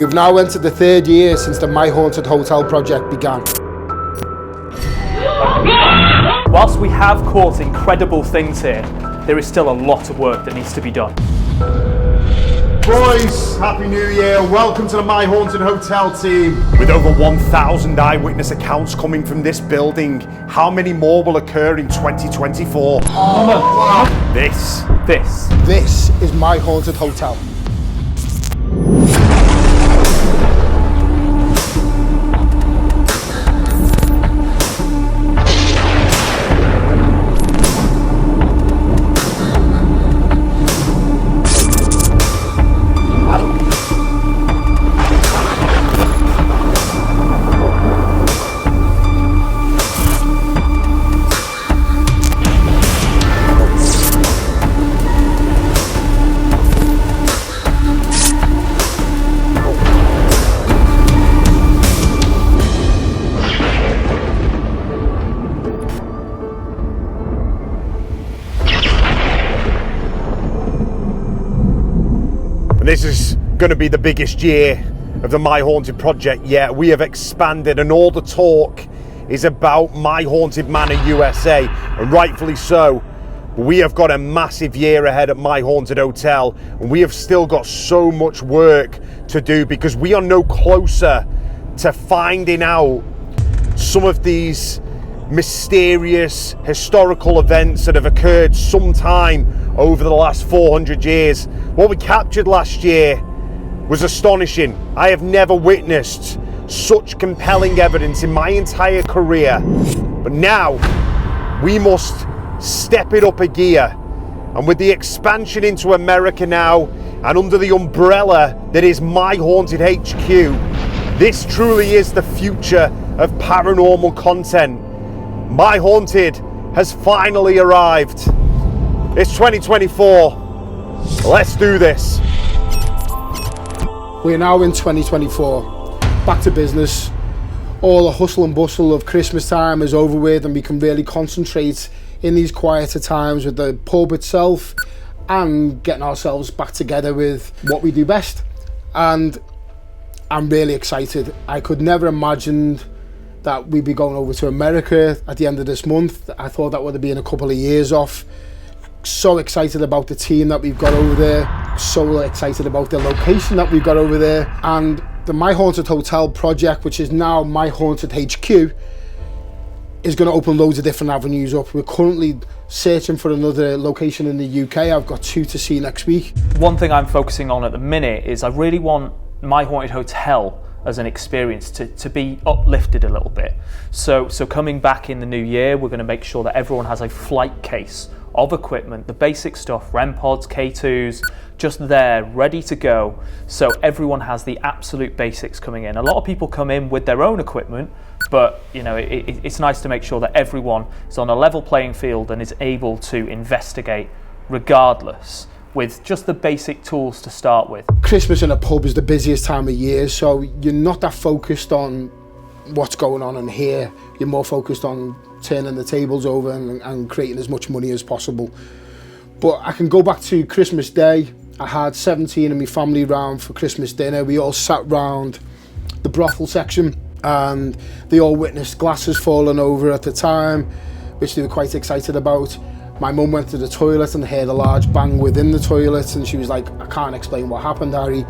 We've now entered the 3rd year since the My Haunted Hotel project began. Whilst we have caught incredible things here, there is still a lot of work that needs to be done. Boys, Happy New Year. Welcome to the My Haunted Hotel team. With over 1,000 eyewitness accounts coming from this building, how many more will occur in 2024? Wow. This is My Haunted Hotel. This is going to be the biggest year of the My Haunted project yet. We have expanded and all the talk is about My Haunted Manor USA, and rightfully so. We have got a massive year ahead at My Haunted Hotel, and we have still got so much work to do because we are no closer to finding out some of these mysterious historical events that have occurred sometime over the last 400 years. What we captured last year was astonishing. I have never witnessed such compelling evidence in my entire career. But now we must step it up a gear. And with the expansion into America now and under the umbrella that is My Haunted HQ, this truly is the future of paranormal content. My Haunted has finally arrived. It's 2024. Let's do this. We're now in 2024. Back to business. All the hustle and bustle of Christmas time is over with, and we can really concentrate in these quieter times with the pub itself and getting ourselves back together with what we do best. And I'm really excited. I could never imagined that we'd be going over to America at the end of this month. I thought that would have been a couple of years off. So excited about the team that we've got over there. So excited about the location that we've got over there. And the My Haunted Hotel project, which is now My Haunted HQ, is going to open loads of different avenues up. We're currently searching for another location in the UK. I've got 2 to see next week. One thing I'm focusing on at the minute is I really want My Haunted Hotel as an experience to be uplifted a little bit. So coming back in the new year, we're going to make sure that everyone has a flight case of equipment, the basic stuff, REM pods, K2s, just there, ready to go. So everyone has the absolute basics coming in. A lot of people come in with their own equipment, but you know, it's nice to make sure that everyone is on a level playing field and is able to investigate regardless, with just the basic tools to start with. Christmas in a pub is the busiest time of year, so you're not that focused on what's going on in here. You're more focused on turning the tables over and creating as much money as possible. But I can go back to Christmas Day. I had 17 of my family round for Christmas dinner. We all sat round the brothel section and they all witnessed glasses falling over at the time, which they were quite excited about. My mum went to the toilet and heard a large bang within the toilet, and she was like, I can't explain what happened, Harry.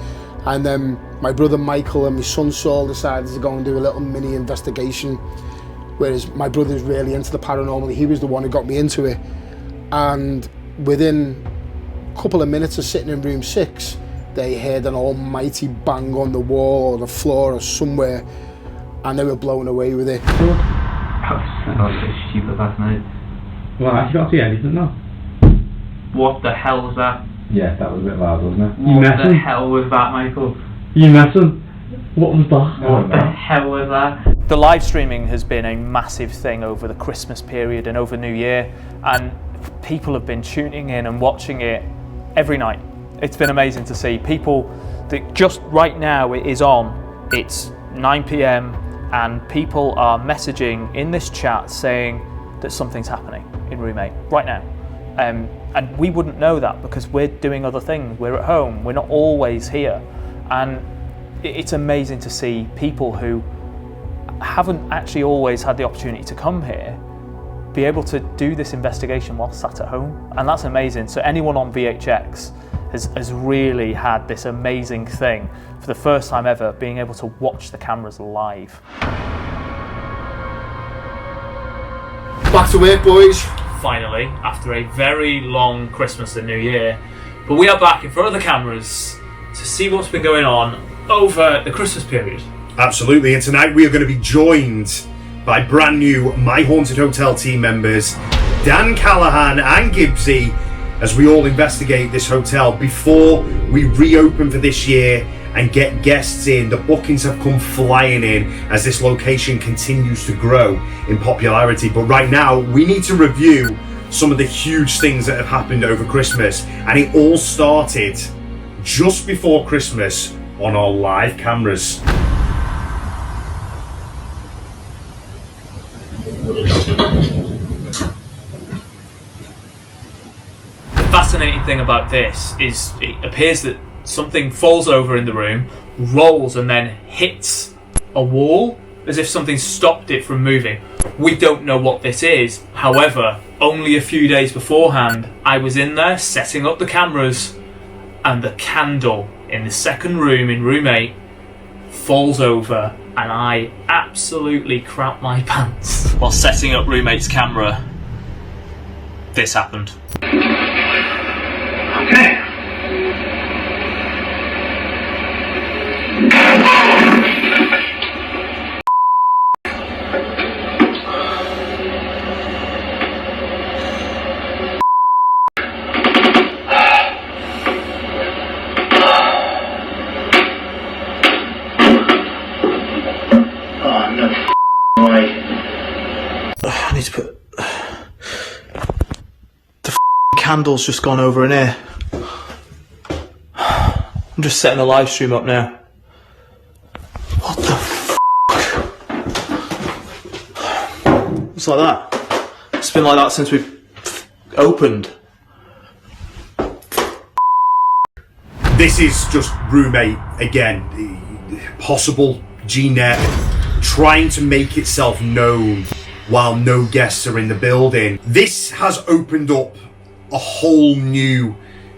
And then my brother Michael and my son Saul decided to go and do a little mini investigation, whereas my brother's really into the paranormal. He was the one who got me into it. And within a couple of minutes of sitting in room 6, they heard an almighty bang on the wall or the floor or somewhere, and they were blown away with it. I was so stupid last night. Well, I actually got to see anything now. What the hell was that? Yeah, that was a bit loud, wasn't it? What the hell was that, Michael? You messing? What was that? What the hell was that? The live streaming has been a massive thing over the Christmas period and over New Year, and people have been tuning in and watching it every night. It's been amazing to see people that just right now it is on. It's 9 p.m. and people are messaging in this chat saying that something's happening in room 8 right now. And we wouldn't know that because we're doing other things. We're at home. We're not always here. And it's amazing to see people who haven't actually always had the opportunity to come here be able to do this investigation while sat at home, and that's amazing. So anyone on VHX has really had this amazing thing for the first time ever, being able to watch the cameras live. Back to work, boys. Finally, after a very long Christmas and New Year, but we are back in front of the cameras to see what's been going on over the Christmas period. Absolutely, and tonight we are going to be joined by brand new My Haunted Hotel team members, Dan Callahan and Gibbsy, as we all investigate this hotel before we reopen for this year and get guests in. The bookings have come flying in as this location continues to grow in popularity. But right now, we need to review some of the huge things that have happened over Christmas. And it all started just before Christmas on our live cameras. The fascinating thing about this is it appears that something falls over in the room, rolls, and then hits a wall as if something stopped it from moving. We don't know what this is. However, only a few days beforehand, I was in there setting up the cameras, and the candle in the second room, in room 8, falls over, and I absolutely crap my pants. While setting up room 8's camera, this happened. Okay. I need to put... The candle's just gone over in here. I'm just setting a live stream up now. What the It's like that. It's been like that since we opened. This is just room 8 again. Possible G-net trying to make itself known while no guests are in the building. This has opened up a whole new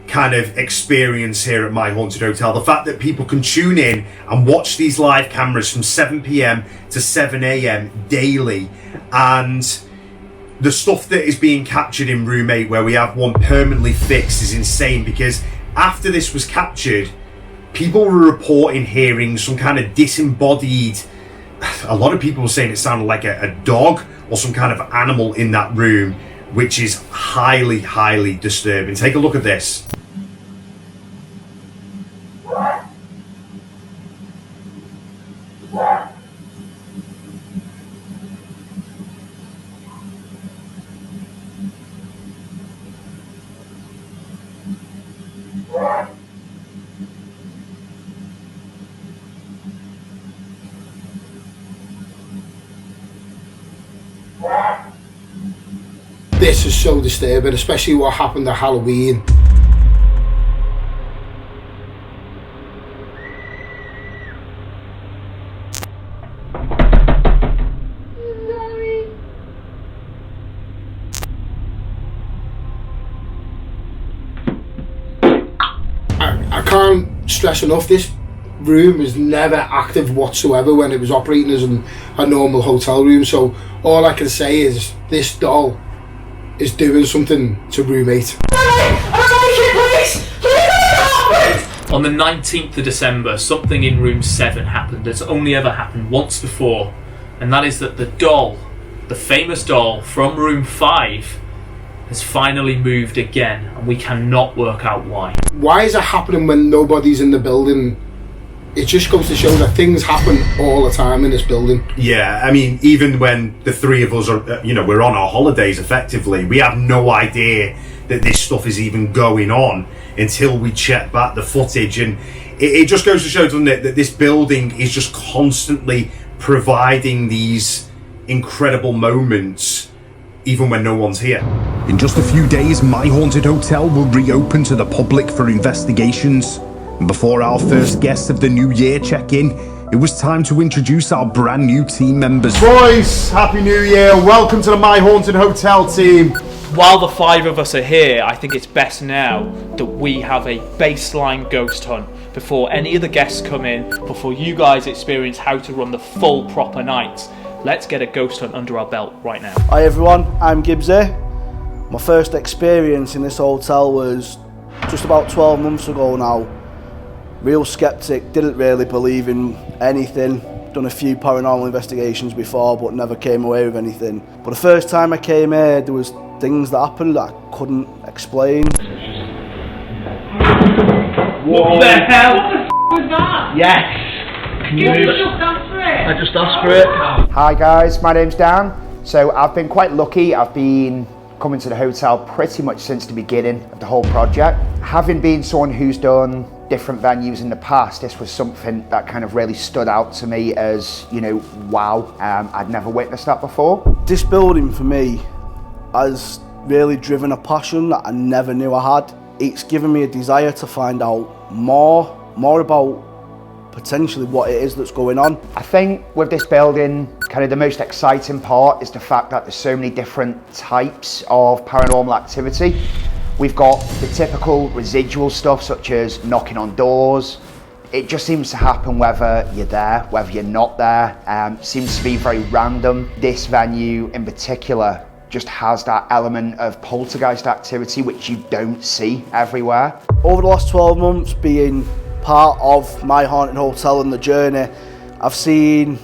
kind of experience here at My Haunted Hotel. The fact that people can tune in and watch these live cameras from 7 p.m. to 7 a.m. daily, and the stuff that is being captured in room 8, where we have one permanently fixed, is insane, because after this was captured, people were reporting hearing some kind of disembodied, a lot of people were saying it sounded like a dog or some kind of animal in that room, which is highly, highly disturbing. Take a look at this. This is so disturbing, especially what happened at Halloween. I can't stress enough, this room is never active whatsoever when it was operating as a normal hotel room. So all I can say is this doll is doing something to room 8. On the 19th of December, something in room 7 happened that's only ever happened once before, and that is that the doll, the famous doll from room 5, has finally moved again, and we cannot work out why. Why is it happening when nobody's in the building? It just goes to show that things happen all the time in this building. Yeah, I mean, even when the three of us are, we're on our holidays effectively, we have no idea that this stuff is even going on until we check back the footage. And it just goes to show, doesn't it, that this building is just constantly providing these incredible moments, even when no one's here. In just a few days, My Haunted Hotel will reopen to the public for investigations. Before our first guests of the new year check in, it was time to introduce our brand new team members. Boys, Happy New Year. Welcome to the My Haunted Hotel team. While the 5 of us are here, I think it's best now that we have a baseline ghost hunt before any of the guests come in, before you guys experience how to run the full proper night. Let's get a ghost hunt under our belt right now. Hi everyone, I'm Gibbsy. My first experience in this hotel was just about 12 months ago now. Real skeptic, didn't really believe in anything. Done a few paranormal investigations before but never came away with anything. But the first time I came here, there was things that happened that I couldn't explain. What the hell? What the f*** was that? Yes! You just asked for it? I just asked for it. Hi guys, my name's Dan. So I've been quite lucky. I've been coming to the hotel pretty much since the beginning of the whole project. Having been someone who's done different venues in the past, this was something that kind of really stood out to me as, you know, wow, I'd never witnessed that before. This building for me has really driven a passion that I never knew I had. It's given me a desire to find out more about potentially what it is that's going on. I think with this building, kind of the most exciting part is the fact that there's so many different types of paranormal activity. We've got the typical residual stuff such as knocking on doors. It just seems to happen whether you're there, whether you're not there. Seems to be very random. This venue in particular just has that element of poltergeist activity which you don't see everywhere. Over the last 12 months being part of My Haunted Hotel and the journey, I've seen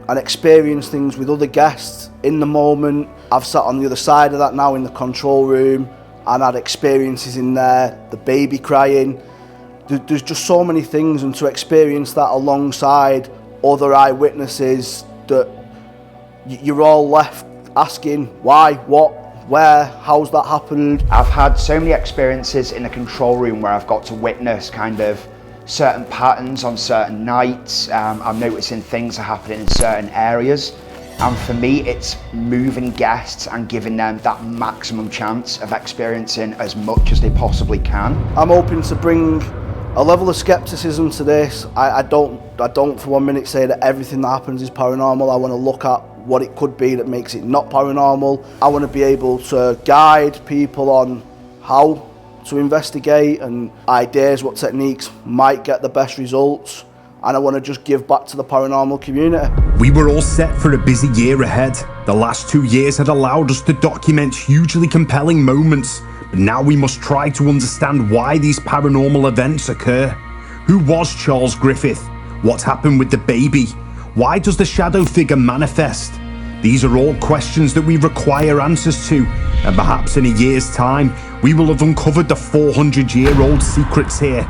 and experienced things with other guests in the moment. I've sat on the other side of that now in the control room and had experiences in there, the baby crying. There's just so many things, and to experience that alongside other eyewitnesses that you're all left asking why, what, where, how's that happened? I've had so many experiences in the control room where I've got to witness kind of certain patterns on certain nights. I'm noticing things are happening in certain areas. And for me, it's moving guests and giving them that maximum chance of experiencing as much as they possibly can. I'm hoping to bring a level of skepticism to this. I don't for 1 minute say that everything that happens is paranormal. I want to look at what it could be that makes it not paranormal. I want to be able to guide people on how to investigate and ideas, what techniques might get the best results. And I want to just give back to the paranormal community. We were all set for a busy year ahead. The last 2 years had allowed us to document hugely compelling moments, but now we must try to understand why these paranormal events occur. Who was Charles Griffith? What happened with the baby? Why does the shadow figure manifest? These are all questions that we require answers to, and perhaps in a year's time, we will have uncovered the 400-year-old secrets here.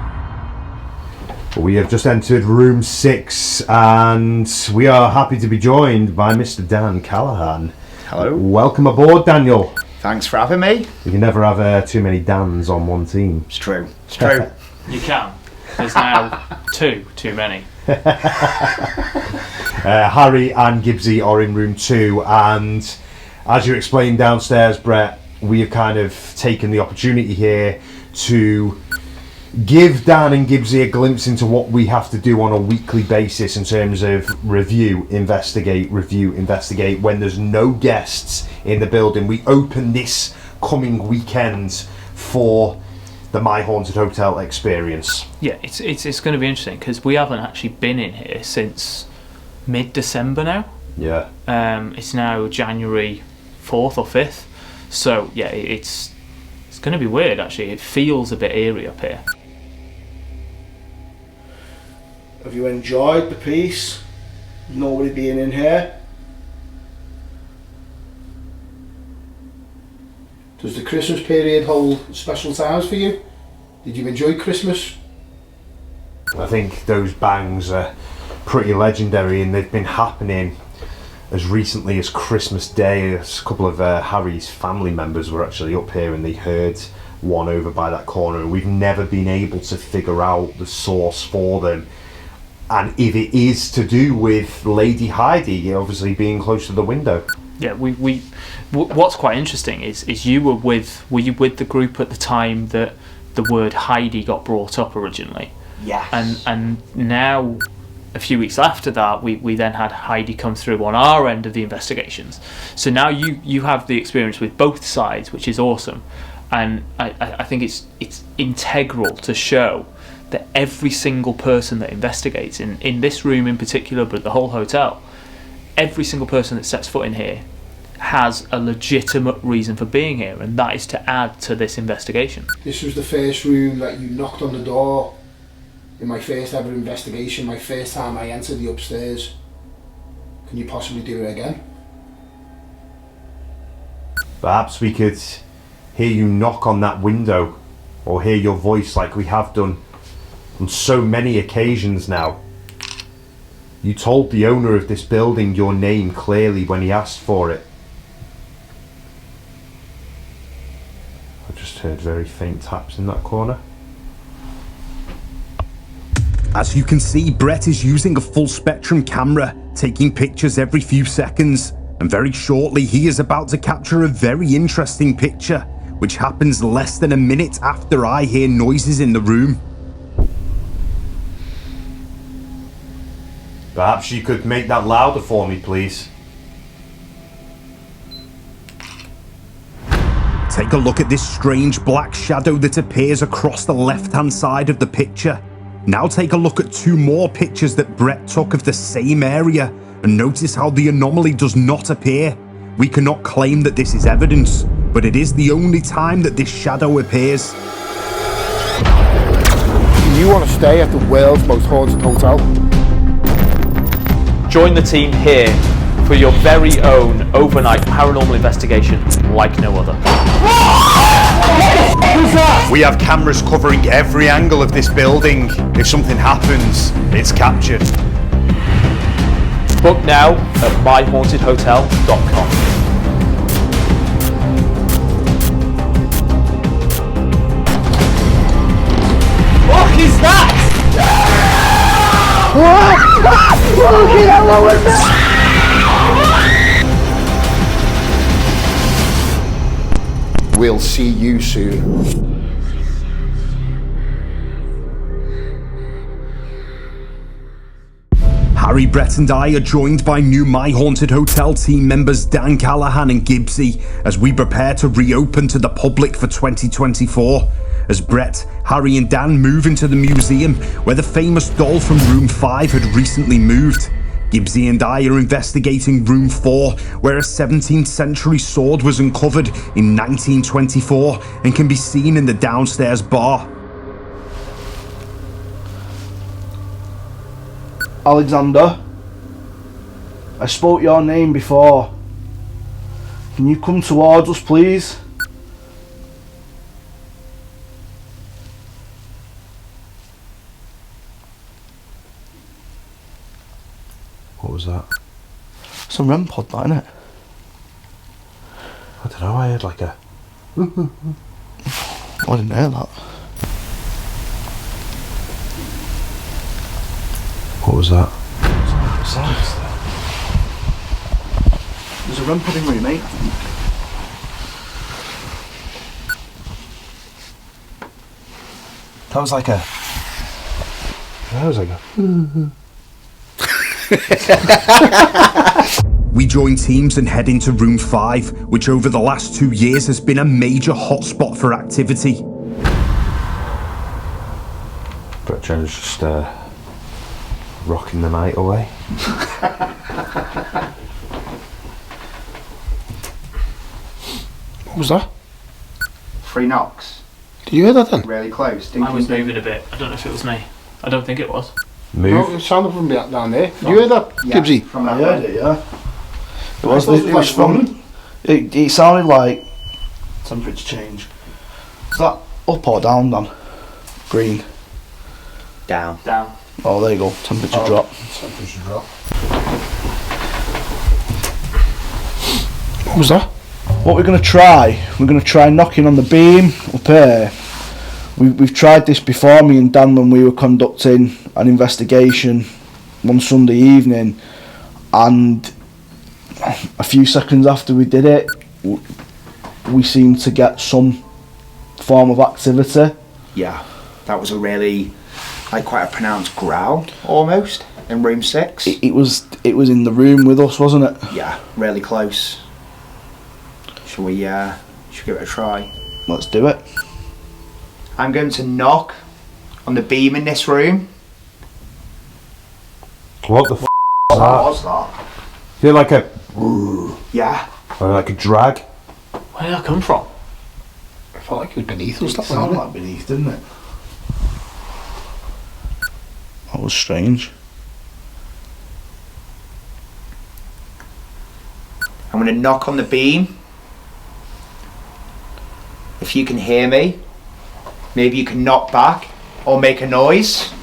We have just entered room 6 and we are happy to be joined by Mr. Dan Callahan. Hello. Welcome aboard, Daniel. Thanks for having me. You can never have too many Dans on one team. It's true. It's true. You can. There's now too many. Harry and Gibbsy are in room 2, and as you explained downstairs, Brett, we have kind of taken the opportunity here to give Dan and Gibbsy a glimpse into what we have to do on a weekly basis in terms of review, investigate. When there's no guests in the building, we open this coming weekend for the My Haunted Hotel experience. Yeah, it's going to be interesting because we haven't actually been in here since mid-December now. Yeah. It's now January 4th or 5th, so yeah, it's going to be weird actually. It feels a bit eerie up here. Have you enjoyed the piece? Nobody being in here? Does the Christmas period hold special times for you? Did you enjoy Christmas? I think those bangs are pretty legendary, and they've been happening as recently as Christmas Day. A couple of Harry's family members were actually up here and they heard one over by that corner, and we've never been able to figure out the source for them. And if it is to do with Lady Heidi obviously being close to the window. Yeah, what's quite interesting is were you with the group at the time that the word Heidi got brought up originally. Yes. And now, a few weeks after that, we then had Heidi come through on our end of the investigations. So now you have the experience with both sides, which is awesome. And I think it's integral to show that every single person that investigates, in this room in particular, but the whole hotel, every single person that steps foot in here has a legitimate reason for being here, and that is to add to this investigation. This was the first room that you knocked on the door in my first ever investigation, my first time I entered the upstairs. Can you possibly do it again? Perhaps we could hear you knock on that window, or hear your voice like we have done on so many occasions now. You told the owner of this building your name clearly when he asked for it. I just heard very faint taps in that corner. As you can see, Brett is using a full spectrum camera, taking pictures every few seconds, and very shortly he is about to capture a very interesting picture, which happens less than a minute after I hear noises in the room. Perhaps you could make that louder for me, please. Take a look at this strange black shadow that appears across the left-hand side of the picture. Now take a look at two more pictures that Brett took of the same area, and notice how the anomaly does not appear. We cannot claim that this is evidence, but it is the only time that this shadow appears. You want to stay at the world's most haunted hotel? Join the team here for your very own overnight paranormal investigation like no other. We have cameras covering every angle of this building. If something happens, it's captured. Book now at myhauntedhotel.com. What is that? What was that? We'll see you soon. Harry, Brett and I are joined by new My Haunted Hotel team members Dan Callahan and Gibbsy as we prepare to reopen to the public for 2024. As Brett, Harry and Dan move into the museum where the famous doll from room 5 had recently moved. Gibbsy and I are investigating room 4, where a 17th century sword was uncovered in 1924 and can be seen in the downstairs bar. Alexander, I spoke your name before. Can you come towards us, please? What was that? It's a REM pod, that, innit? I don't know, I heard like a... I didn't hear that. What was that? There's a REM pod in room 8, I think. That was like a... That was like a... We join teams and head into room 5, which over the last 2 years has been a major hotspot for activity. Brett Jones just rocking the night away. What was that? 3 knocks. Did you hear that then? Really close. I was moving a bit. I don't know if it was me. I don't think it was. Move. No, it sounded from down there. Did you hear that, Gibbsy? From that I heard way. it, yeah. It was from... It sounded like temperature change. Is that up or down, Dan? Green. Down. Down. Oh, there you go. Temperature drop. Temperature drop. What was that? What we're going to try knocking on the beam up here. We've tried this before, me and Dan, when we were conducting an investigation one Sunday evening, and a few seconds after we did it, we seemed to get some form of activity. Yeah, that was a really, like, quite a pronounced growl, almost, in room 6. It was in the room with us, wasn't it? Yeah, really close. Should we give it a try? Let's do it. I'm going to knock on the beam in this room. What the f*** What was that? Feel like a Yeah. or like a drag. Where did that come from? I felt like it was beneath us. It sounded like beneath, didn't it? That was strange. I'm going to knock on the beam. If you can hear me, maybe you can knock back or make a noise.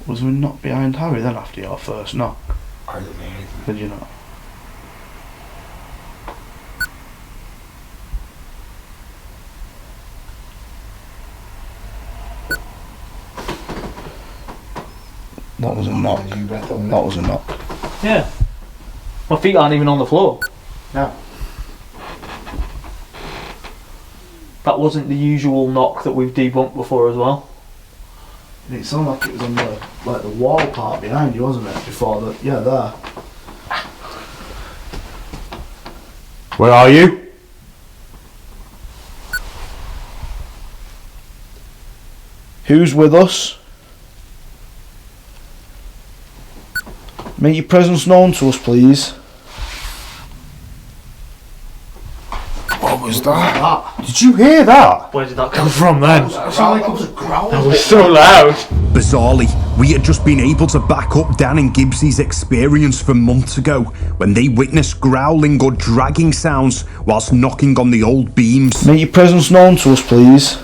Was we not behind Harry then after your first knock? I didn't hear anything. Did you not? That was a knock. That was a knock. Yeah. My feet aren't even on the floor. No. That wasn't the usual knock that we've debunked before as well. It sounded like it was on the wall part behind you, wasn't it? Before the there. Where are you? Who's with us? Make your presence known to us, please. What was that? Did you hear that? Where did that come from then? It sounded like it was a growl. That was so loud. Bizarrely, we had just been able to back up Dan and Gibbsy's experience from months ago when they witnessed growling or dragging sounds whilst knocking on the old beams. Make your presence known to us, please.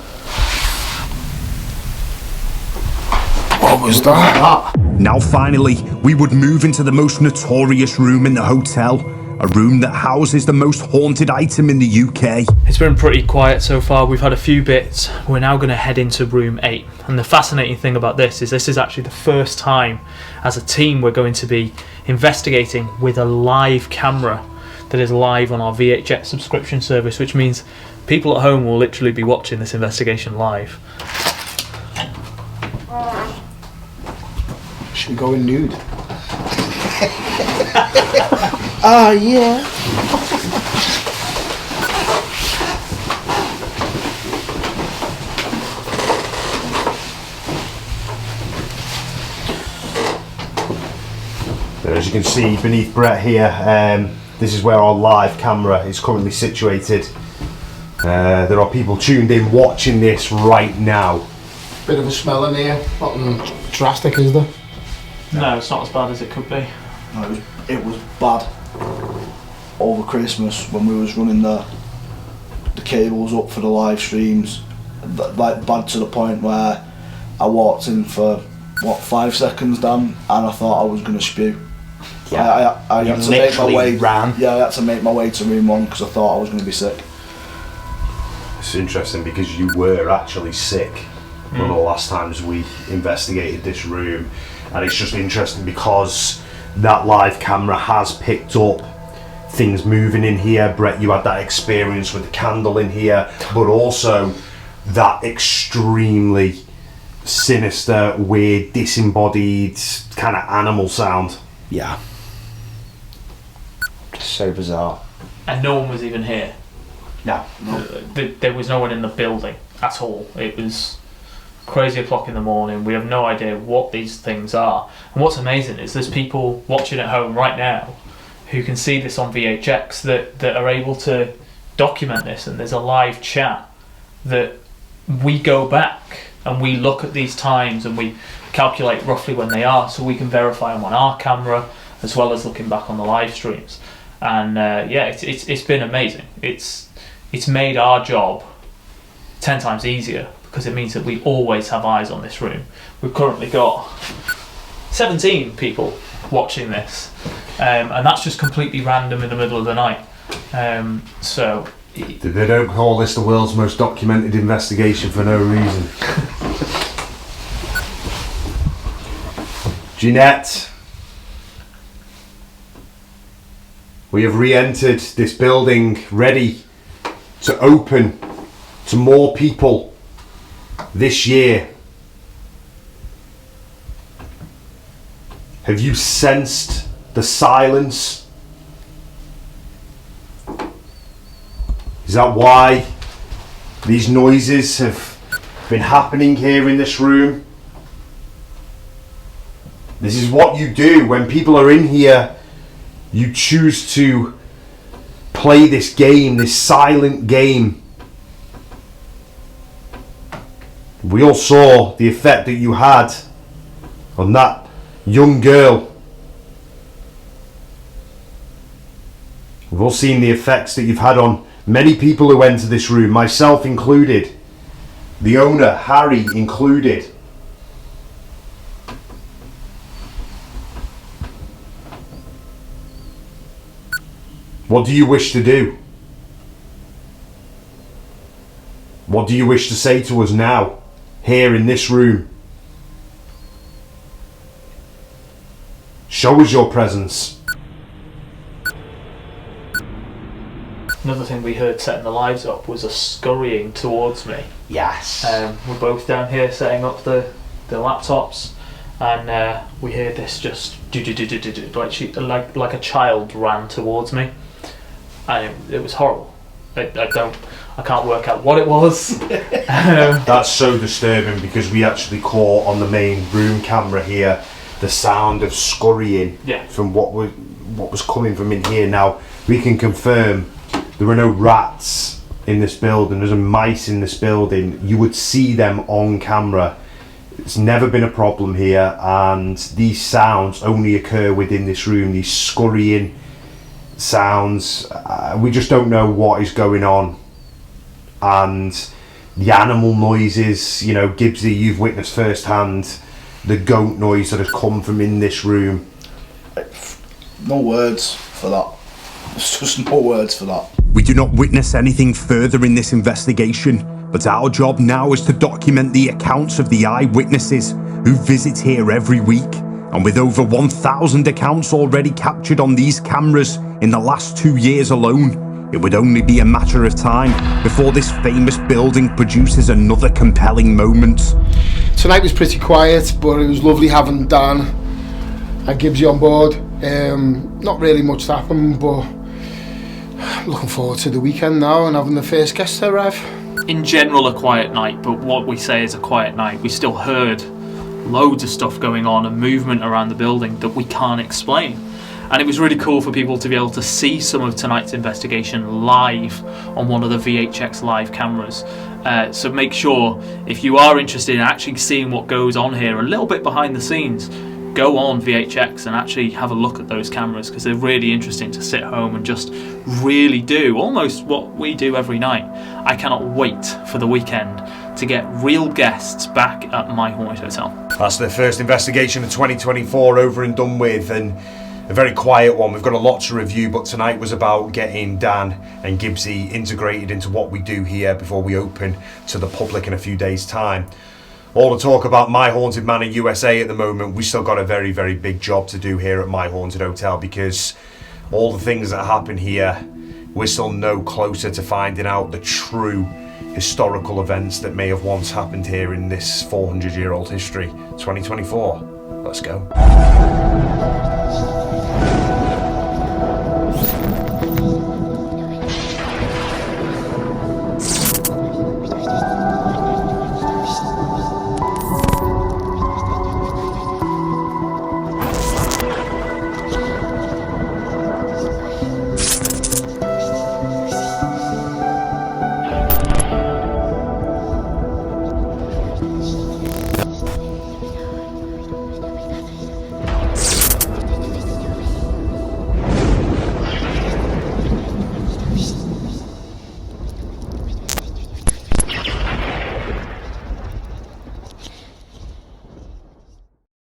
What was that? Now finally, we would move into the most notorious room in the hotel, a room that houses the most haunted item in the UK. It's been pretty quiet so far. We've had a few bits. We're now going to head into room 8. And the fascinating thing about this is actually the first time as a team we're going to be investigating with a live camera that is live on our VHX subscription service, which means people at home will literally be watching this investigation live. Should we go in nude? Ah, yeah. As you can see beneath Brett here, this is where our live camera is currently situated. There are people tuned in watching this right now. Bit of a smell in here. Nothing drastic, is there? No, it's not as bad as it could be. No, it was bad. Over Christmas when we was running the cables up for the live streams, like bad to the point where I walked in for 5 seconds, Dan, and I thought I was going to spew. Yeah. I had to make my way. Ran. Yeah, I had to make my way to room 1 because I thought I was going to be sick. It's interesting because you were actually sick one of the last times we investigated this room, and it's just interesting because that live camera has picked up things moving in here. Brett, you had that experience with the candle in here, but also that extremely sinister, weird, disembodied kind of animal sound. Yeah. So bizarre. And no one was even here. No. There was no one in the building at all. It was crazy o'clock in the morning. We have no idea what these things are. And what's amazing is there's people watching at home right now who can see this on VHX that are able to document this, and there's a live chat that we go back and we look at these times and we calculate roughly when they are so we can verify them on our camera as well as looking back on the live streams. And it's been amazing. It's made our job 10 times easier because it means that we always have eyes on this room. We've currently got 17 people watching this, and that's just completely random in the middle of the night. So They don't call this the world's most documented investigation for no reason. Jeanette, We have re-entered this building ready to open to more people this year. Have you sensed the silence? Is that why these noises have been happening here in this room? This is what you do when people are in here. You choose to play this game, this silent game. We all saw the effect that you had on that young girl. We've all seen the effects that you've had on many people who enter this room, myself included, the owner, Harry, included. What do you wish to do? What do you wish to say to us now, here in this room? Show us your presence. Another thing we heard setting the lives up was a scurrying towards me. Yes. We're both down here setting up the laptops, and we heard this just like a child ran towards me, and it was horrible. I can't work out what it was. That's so disturbing, because we actually caught on the main room camera here the sound of scurrying from what was coming from in here. Now we can confirm there were no rats in this building, there's no mice in this building. You would see them on camera. It's never been a problem here, and these sounds only occur within this room, these scurrying sounds. We just don't know what is going on. And the animal noises, you know, Gibbsy, you've witnessed firsthand the goat noise that has come from in this room. No words for that. There's just no words for that. We do not witness anything further in this investigation, but our job now is to document the accounts of the eyewitnesses who visit here every week. And with over 1,000 accounts already captured on these cameras in the last 2 years alone, it would only be a matter of time before this famous building produces another compelling moment. Tonight was pretty quiet, but it was lovely having Dan and Gibbsy on board. Not really much to happen, but I'm looking forward to the weekend now and having the first guests arrive. In general, a quiet night, but what we say is a quiet night. We still heard loads of stuff going on and movement around the building that we can't explain. And it was really cool for people to be able to see some of tonight's investigation live on one of the VHX live cameras. So make sure, if you are interested in actually seeing what goes on here a little bit behind the scenes, go on VHX and actually have a look at those cameras, because they're really interesting to sit home and just really do almost what we do every night. I cannot wait for the weekend to get real guests back at My Haunted Hotel. That's the first investigation of 2024 over and done with, and a very quiet one. We've got a lot to review, but tonight was about getting Dan and Gibbsy integrated into what we do here before we open to the public in a few days' time. All the talk about My Haunted Manor USA at the moment, we still got a very, very big job to do here at My Haunted Hotel, because all the things that happen here, we're still no closer to finding out the true historical events that may have once happened here in this 400-year-old history. 2024. Let's go.